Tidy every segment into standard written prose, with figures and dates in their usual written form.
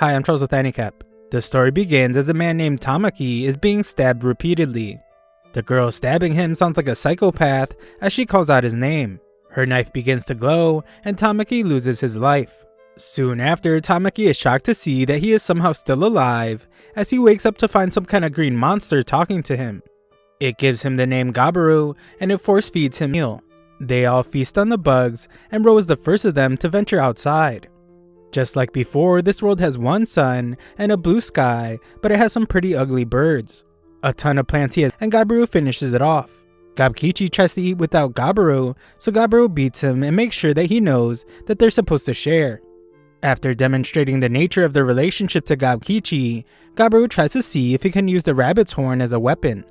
Hi, I'm Charles with Animerecap. The story begins as a man named Tamaki is being stabbed repeatedly. The girl stabbing him sounds like a psychopath as she calls out his name. Her knife begins to glow and Tamaki loses his life. Soon after, Tamaki is shocked to see that he is somehow still alive as he wakes up to find some kind of green monster talking to him. It gives him the name Gabaru and it force feeds him meal. They all feast on the bugs and Ro is the first of them to venture outside. Just like before, this world has one sun and a blue sky, but it has some pretty ugly birds. A ton of plants he has, and Gabaru finishes it off. Gabkichi tries to eat without Gabaru, so Gabaru beats him and makes sure that he knows that they're supposed to share. After demonstrating the nature of their relationship to Gabkichi, Gabaru tries to see if he can use the rabbit's horn as a weapon.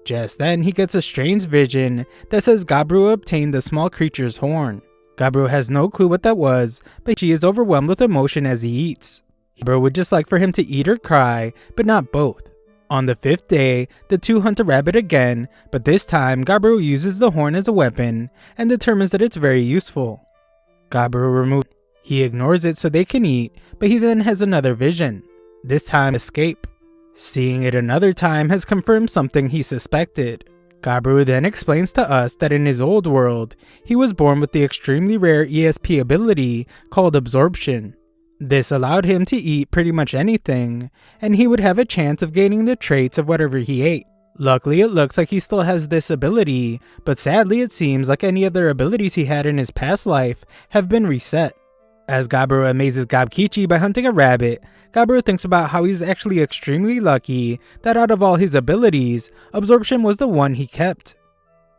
Just then, he gets a strange vision that says Gabaru obtained the small creature's horn. Gabaru has no clue what that was, but she is overwhelmed with emotion as he eats. Gabaru would just like for him to eat or cry, but not both. On the 5th day, the two hunt a rabbit again, but this time Gabaru uses the horn as a weapon and determines that it's very useful. Gabaru removes it. He ignores it so they can eat, but he then has another vision. This time, escape. Seeing it another time has confirmed something he suspected. Gabaru then explains to us that in his old world, he was born with the extremely rare ESP ability called Absorption. This allowed him to eat pretty much anything, and he would have a chance of gaining the traits of whatever he ate. Luckily, it looks like he still has this ability, but sadly it seems like any other abilities he had in his past life have been reset. As Gabaru amazes Gabkichi by hunting a rabbit, Gabaru thinks about how he's actually extremely lucky that out of all his abilities, Absorption was the one he kept.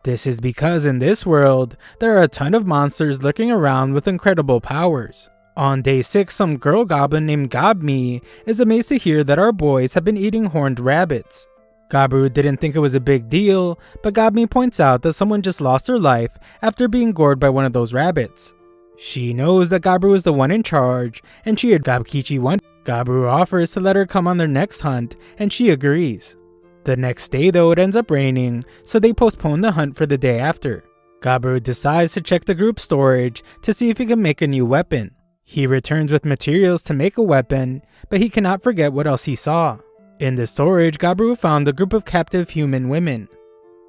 This is because in this world, there are a ton of monsters lurking around with incredible powers. On day 6, some girl goblin named Gabmi is amazed to hear that our boys have been eating horned rabbits. Gabaru didn't think it was a big deal, but Gabmi points out that someone just lost their life after being gored by one of those rabbits. She knows that Gabaru is the one in charge, and she had Gabkichi want. Gabaru offers to let her come on their next hunt, and she agrees. The next day though, it ends up raining, so they postpone the hunt for the day after. Gabaru decides to check the group storage to see if he can make a new weapon. He returns with materials to make a weapon, but he cannot forget what else he saw. In the storage, Gabaru found a group of captive human women.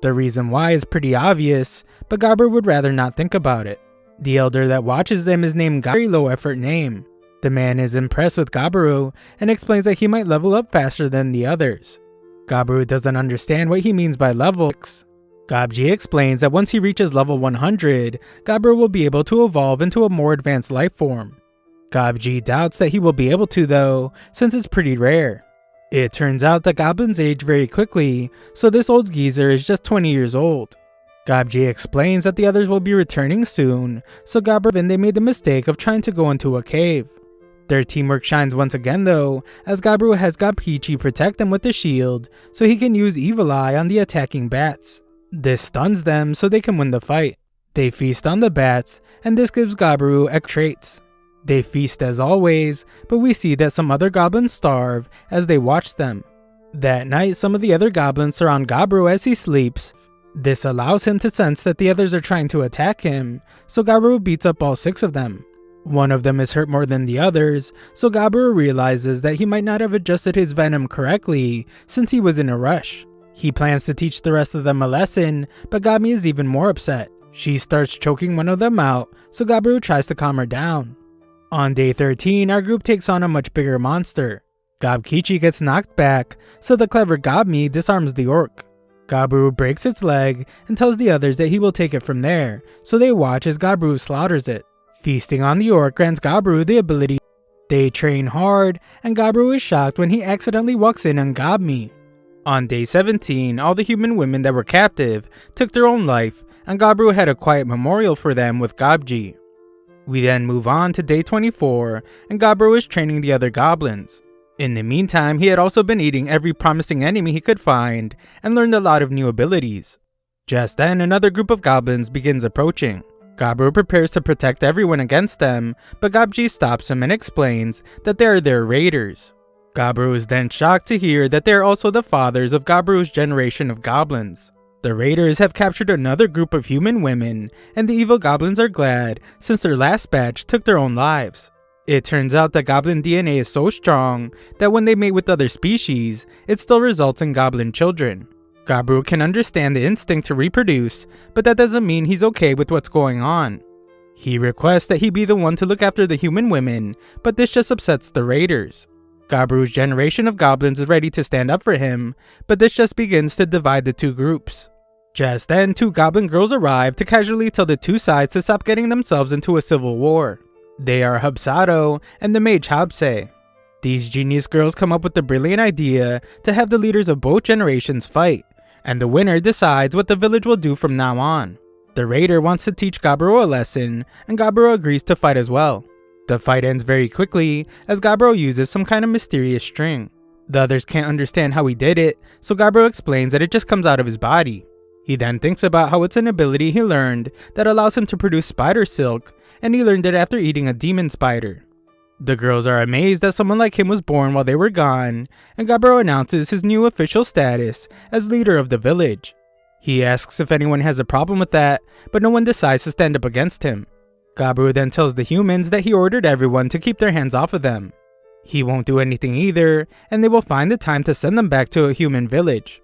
The reason why is pretty obvious, but Gabaru would rather not think about it. The elder that watches them is named Very Low Effort Name. The man is impressed with Gabaru and explains that he might level up faster than the others. Gabaru doesn't understand what he means by levels. Gabji explains that once he reaches level 100, Gabaru will be able to evolve into a more advanced life form. Gabji doubts that he will be able to though, since it's pretty rare. It turns out that goblins age very quickly, so this old geezer is just 20 years old. Gabji explains that the others will be returning soon, so Gabaru and they made the mistake of trying to go into a cave. Their teamwork shines once again though, as Gabaru has Gabkichi protect them with the shield, so he can use Evil Eye on the attacking bats. This stuns them so they can win the fight. They feast on the bats, and this gives Gabaru extra traits. They feast as always, but we see that some other goblins starve as they watch them. That night, some of the other goblins surround Gabaru as he sleeps. This allows him to sense that the others are trying to attack him, so Gabaru beats up all 6 of them. One of them is hurt more than the others, so Gabaru realizes that he might not have adjusted his venom correctly since he was in a rush. He plans to teach the rest of them a lesson, but Gabmi is even more upset. She starts choking one of them out, so Gabaru tries to calm her down. On day 13, our group takes on a much bigger monster. Gabkichi gets knocked back, so the clever Gabmi disarms the orc. Gabaru breaks its leg and tells the others that he will take it from there, so they watch as Gabaru slaughters it. Feasting on the orc grants Gabaru the ability. They train hard, and Gabaru is shocked when he accidentally walks in on Gabmi. On day 17, all the human women that were captive took their own life, and Gabaru had a quiet memorial for them with Gabji. We then move on to day 24, and Gabaru is training the other goblins. In the meantime, he had also been eating every promising enemy he could find, and learned a lot of new abilities. Just then, another group of goblins begins approaching. Gabaru prepares to protect everyone against them, but Gabji stops him and explains that they are their raiders. Gabaru is then shocked to hear that they are also the fathers of Gabaru's generation of goblins. The raiders have captured another group of human women, and the evil goblins are glad since their last batch took their own lives. It turns out that goblin DNA is so strong that when they mate with other species, it still results in goblin children. Gabiru can understand the instinct to reproduce, but that doesn't mean he's okay with what's going on. He requests that he be the one to look after the human women, but this just upsets the raiders. Gabiru's generation of goblins is ready to stand up for him, but this just begins to divide the two groups. Just then, two goblin girls arrive to casually tell the two sides to stop getting themselves into a civil war. They are Hubsato and the mage Habse. These genius girls come up with the brilliant idea to have the leaders of both generations fight, and the winner decides what the village will do from now on. The raider wants to teach Gabiru a lesson, and Gabiru agrees to fight as well. The fight ends very quickly as Gabiru uses some kind of mysterious string. The others can't understand how he did it, so Gabiru explains that it just comes out of his body. He then thinks about how it's an ability he learned that allows him to produce spider silk, and he learned it after eating a demon spider. The girls are amazed that someone like him was born while they were gone, and Gabiru announces his new official status as leader of the village. He asks if anyone has a problem with that, but no one decides to stand up against him. Gabiru then tells the humans that he ordered everyone to keep their hands off of them. He won't do anything either, and they will find the time to send them back to a human village.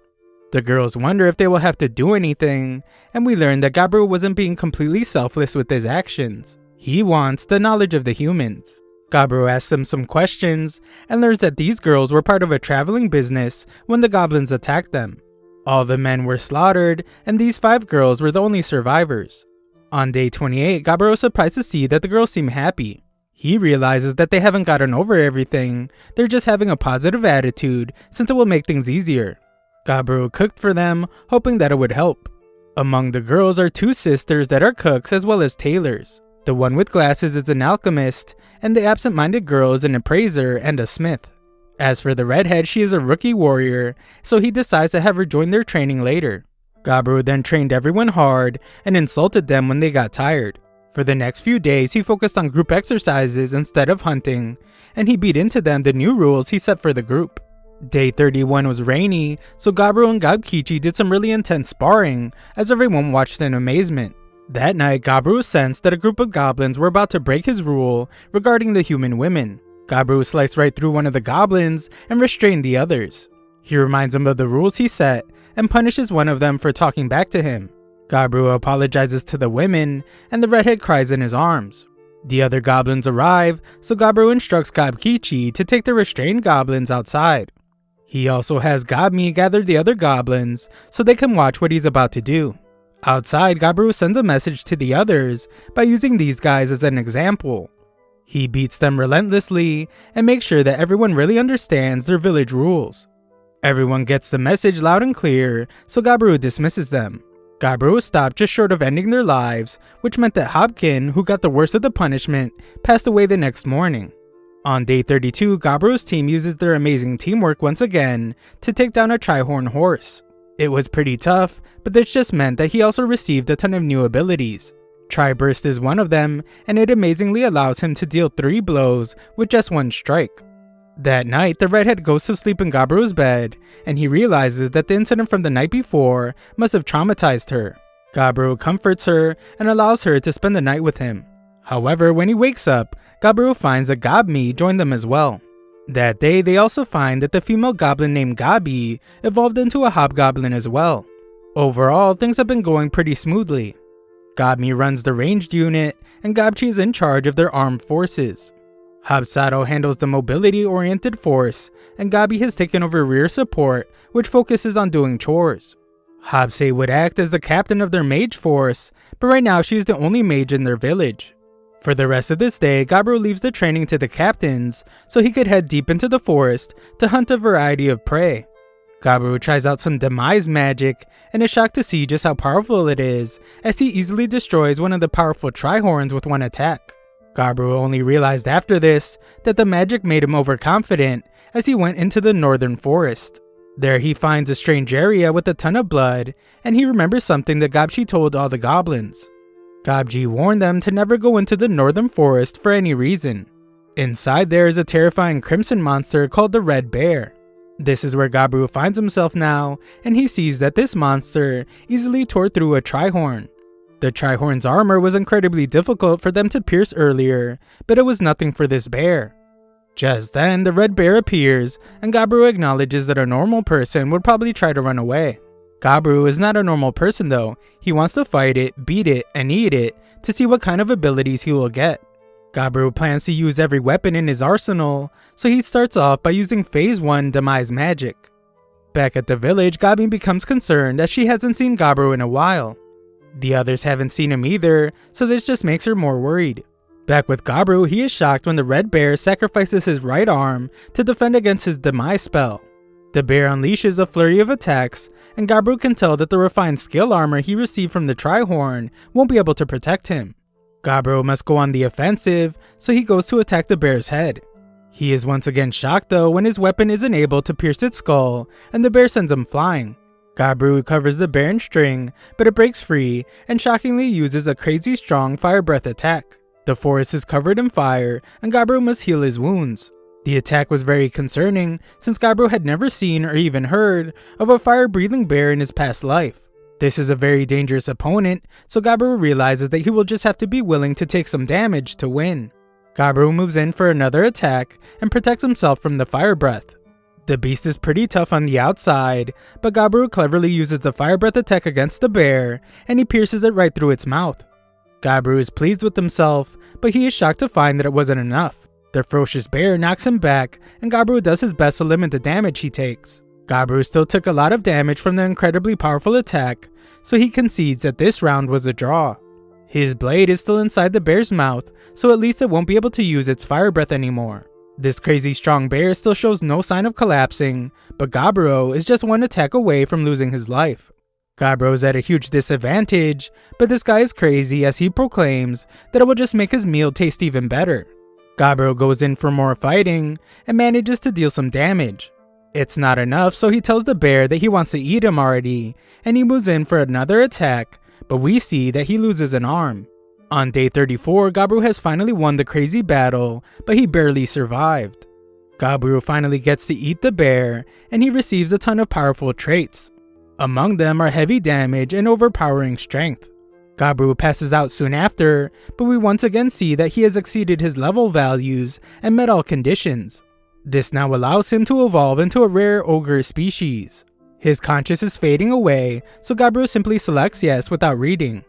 The girls wonder if they will have to do anything, and we learn that Gabiru wasn't being completely selfless with his actions. He wants the knowledge of the humans. Gabiru asks them some questions, and learns that these girls were part of a traveling business when the goblins attacked them. All the men were slaughtered, and these 5 girls were the only survivors. On day 28, Gabiru is surprised to see that the girls seem happy. He realizes that they haven't gotten over everything, they're just having a positive attitude since it will make things easier. Gabiru cooked for them, hoping that it would help. Among the girls are 2 sisters that are cooks as well as tailors. The one with glasses is an alchemist, and the absent-minded girl is an appraiser and a smith. As for the redhead, she is a rookie warrior, so he decides to have her join their training later. Gabiru then trained everyone hard and insulted them when they got tired. For the next few days, he focused on group exercises instead of hunting, and he beat into them the new rules he set for the group. Day 31 was rainy, so Gabiru and Gabkichi did some really intense sparring as everyone watched in amazement. That night, Gabiru sensed that a group of goblins were about to break his rule regarding the human women. Gabiru sliced right through one of the goblins and restrained the others. He reminds them of the rules he set and punishes one of them for talking back to him. Gabiru apologizes to the women, and the redhead cries in his arms. The other goblins arrive, so Gabiru instructs Gabkichi to take the restrained goblins outside. He also has Gabmi gather the other goblins so they can watch what he's about to do. Outside, Gabiru sends a message to the others by using these guys as an example. He beats them relentlessly and makes sure that everyone really understands their village rules. Everyone gets the message loud and clear, so Gabiru dismisses them. Gabiru stopped just short of ending their lives, which meant that Hopkin, who got the worst of the punishment, passed away the next morning. On day 32, Gabiru's team uses their amazing teamwork once again to take down a Trihorn horse. It was pretty tough, but this just meant that he also received a ton of new abilities. Tri-Burst is one of them, and it amazingly allows him to deal 3 blows with just 1 strike. That night, the redhead goes to sleep in Gabiru's bed, and he realizes that the incident from the night before must have traumatized her. Gabiru comforts her and allows her to spend the night with him. However, when he wakes up, Gabiru finds that Gabmi joined them as well. That day, they also find that the female goblin named Gabi evolved into a hobgoblin as well. Overall, things have been going pretty smoothly. Gabmi runs the ranged unit, and Gabchi is in charge of their armed forces. Hubsato handles the mobility-oriented force, and Gabi has taken over rear support, which focuses on doing chores. Habse would act as the captain of their mage force, but right now she is the only mage in their village. For the rest of this day, Gabiru leaves the training to the captains, so he could head deep into the forest to hunt a variety of prey. Gabiru tries out some demise magic, and is shocked to see just how powerful it is, as he easily destroys one of the powerful Trihorns with 1 attack. Gabiru only realized after this that the magic made him overconfident as he went into the northern forest. There he finds a strange area with a ton of blood, and he remembers something that Gabchi told all the goblins. Gabji warned them to never go into the northern forest for any reason. Inside there is a terrifying crimson monster called the Red Bear. This is where Gabiru finds himself now, and he sees that this monster easily tore through a Trihorn. The Trihorn's armor was incredibly difficult for them to pierce earlier, but it was nothing for this bear. Just then, the red bear appears, and Gabiru acknowledges that a normal person would probably try to run away. Gabiru is not a normal person though. He wants to fight it, beat it, and eat it to see what kind of abilities he will get. Gabiru plans to use every weapon in his arsenal, so he starts off by using Phase 1 Demise Magic. Back at the village, Gabi becomes concerned as she hasn't seen Gabiru in a while. The others haven't seen him either, so this just makes her more worried. Back with Gabiru, he is shocked when the red bear sacrifices his right arm to defend against his demise spell. The bear unleashes a flurry of attacks, and Gabiru can tell that the refined skill armor he received from the Trihorn won't be able to protect him. Gabiru must go on the offensive, so he goes to attack the bear's head. He is once again shocked though when his weapon isn't able to pierce its skull, and the bear sends him flying. Gabiru covers the bear in string, but it breaks free and shockingly uses a crazy strong fire breath attack. The forest is covered in fire, and Gabiru must heal his wounds. The attack was very concerning since Gabiru had never seen or even heard of a fire-breathing bear in his past life. This is a very dangerous opponent, so Gabiru realizes that he will just have to be willing to take some damage to win. Gabiru moves in for another attack and protects himself from the fire breath. The beast is pretty tough on the outside, but Gabiru cleverly uses the fire breath attack against the bear, and he pierces it right through its mouth. Gabiru is pleased with himself, but he is shocked to find that it wasn't enough. The ferocious bear knocks him back, and Gabiru does his best to limit the damage he takes. Gabiru still took a lot of damage from the incredibly powerful attack, so he concedes that this round was a draw. His blade is still inside the bear's mouth, so at least it won't be able to use its fire breath anymore. This crazy strong bear still shows no sign of collapsing, but Gabiru is just one attack away from losing his life. Gabiru is at a huge disadvantage, but this guy is crazy as he proclaims that it will just make his meal taste even better. Gabiru goes in for more fighting and manages to deal some damage. It's not enough, so he tells the bear that he wants to eat him already, and he moves in for another attack, but we see that he loses an arm. On day 34, Gabiru has finally won the crazy battle, but he barely survived. Gabiru finally gets to eat the bear, and he receives a ton of powerful traits. Among them are heavy damage and overpowering strength. Gabiru passes out soon after, but we once again see that he has exceeded his level values and met all conditions. This now allows him to evolve into a rare ogre species. His conscience is fading away, so Gabiru simply selects yes without reading.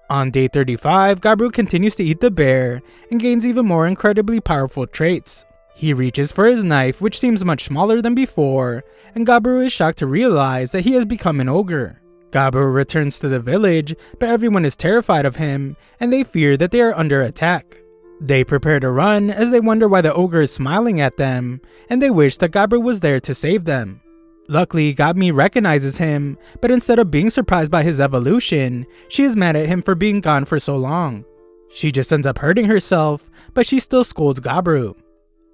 On day 35, Gabiru continues to eat the bear and gains even more incredibly powerful traits. He reaches for his knife, which seems much smaller than before, and Gabiru is shocked to realize that he has become an ogre. Gabiru returns to the village, but everyone is terrified of him, and they fear that they are under attack. They prepare to run as they wonder why the ogre is smiling at them, and they wish that Gabiru was there to save them. Luckily, Gabi recognizes him, but instead of being surprised by his evolution, she is mad at him for being gone for so long. She just ends up hurting herself, but she still scolds Gabiru.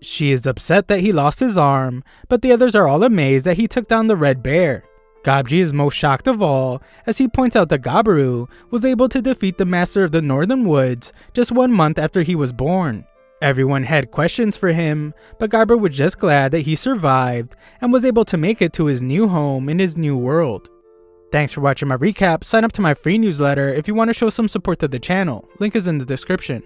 She is upset that he lost his arm, but the others are all amazed that he took down the red bear. Gabji is most shocked of all, as he points out that Gabiru was able to defeat the Master of the Northern Woods just 1 month after he was born. Everyone had questions for him, but Gabiru was just glad that he survived and was able to make it to his new home in his new world. Thanks for watching my recap. Sign up to my free newsletter if you want to show some support to the channel. Link is in the description.